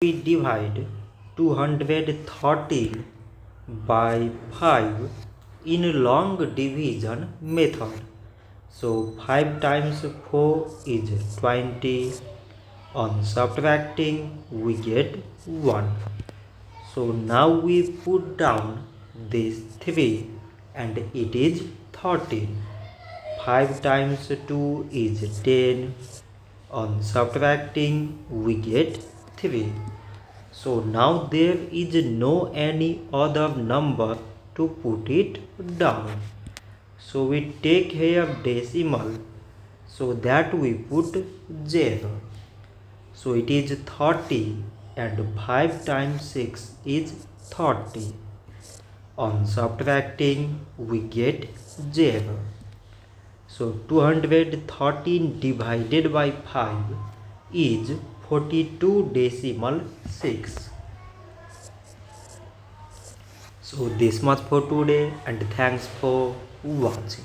We divide 213 by 5 in long division method. So 5 times 4 is 20. On subtracting we get 1. So now we put down this 3 and it is 13. 5 times 2 is 10. On subtracting we get 3. So now there is no any other number to put it down. So we take here decimal, so that we put 0. So it is 30 and 5 times 6 is 30. On subtracting we get 0. So 213 divided by 5 is 42.6. So this much for today and thanks for watching.